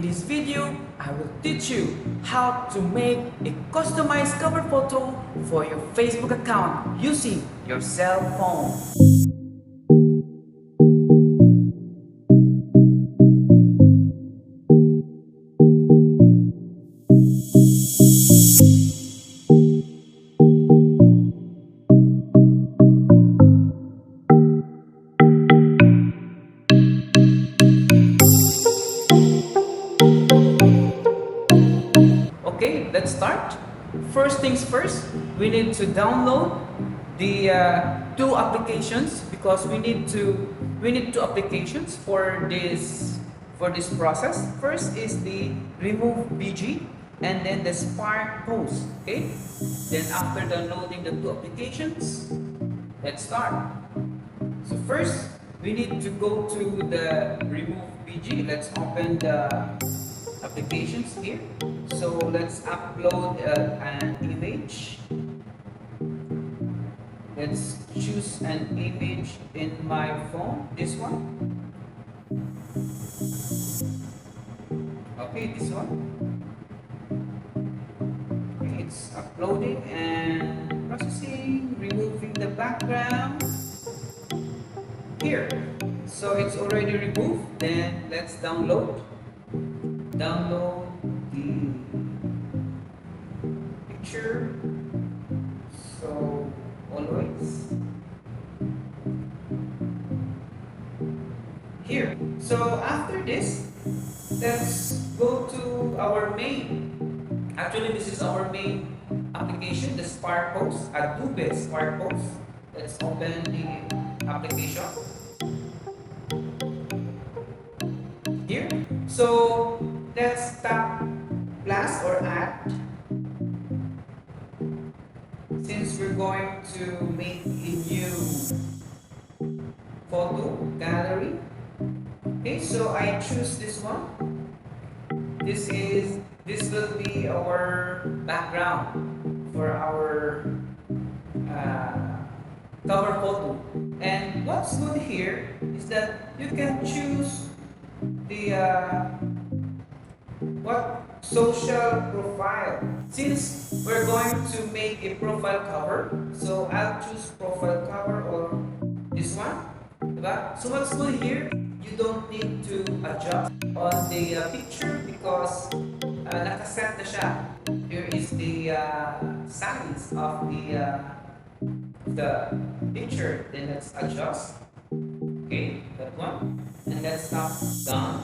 this video, I will teach you how to make a customized cover photo for your Facebook account using your cell phone. Okay, let's start. First things first, we need to download the two applications because we need two applications for this process. First is the remove BG and then the Spark Post. Okay, then after downloading the two applications, let's start. So first, we need to go to the remove BG. Let's open the applications here. So let's upload an image. Let's choose an image in my phone, this one. Okay, this one. Okay, it's uploading and processing, removing the background. Here. So it's already removed. Then let's download the picture. So always here. So after this, let's go to our main. Actually, this is our main application, the Spark Post, Adobe Spark Post. Let's open the application here. So let's tap plus or add, since we're going to make a new photo gallery. Okay, so I choose this one. This will be our background for our cover photo. And what's good here is that you can choose the what social profile. Since we're going to make a profile cover, so I'll choose profile cover or this one. So what's good here, you don't need to adjust on the picture because nakaset na siya. Here is the size of the picture. Then let's adjust. Okay, that one. And let's tap done.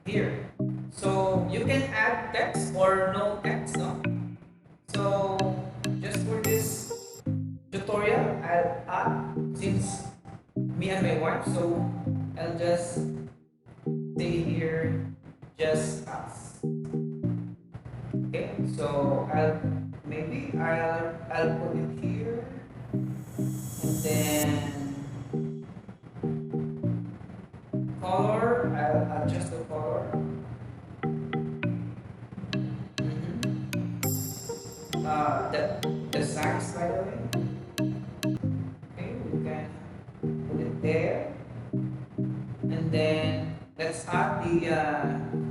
Here. So you can add text or no text, no? So just for this tutorial, I'll add, since me and my wife, so I'll just say here just us. Okay, so I'll put it here, and then color, I'll adjust the color. The size, by the way. Okay, we can put it there, and then let's add the.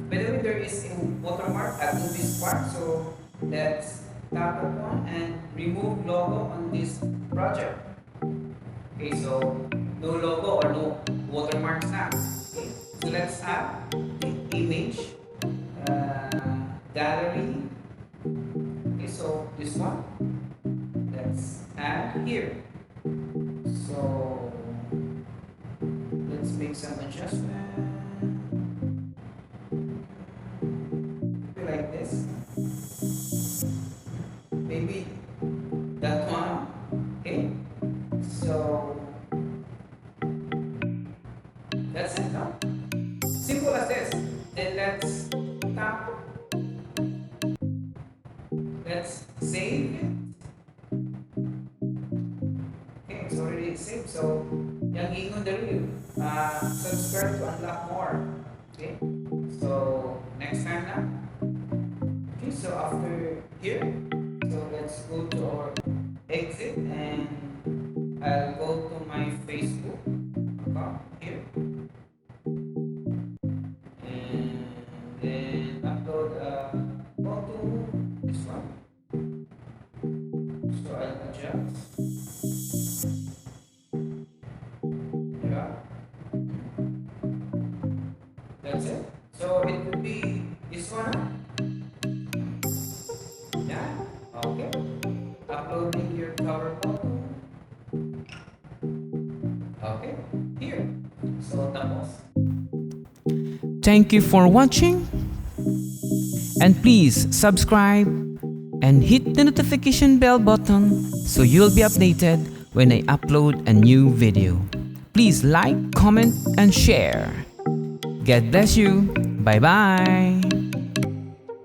By the way, there is a watermark Adobe Spark, so let's tap upon and remove logo on this project. Okay, so no logo or no watermarks now. Okay, so let's add the image gallery. Okay, so this one, let's add here. So let's make some adjustment. Like this. Maybe that one. Okay. So that's it, no? Simple as this. Then let's tap. Let's save it. Okay, it's already saved. So, yung ingon dali, subscribe to unlock more. Okay. So next time now. Okay, so after here, so let's go to our exit and I'll go to my Facebook account here. Thank you for watching, and please subscribe and hit the notification bell button so you'll be updated when I upload a new video. Please like, comment, and share. God bless you. Bye bye.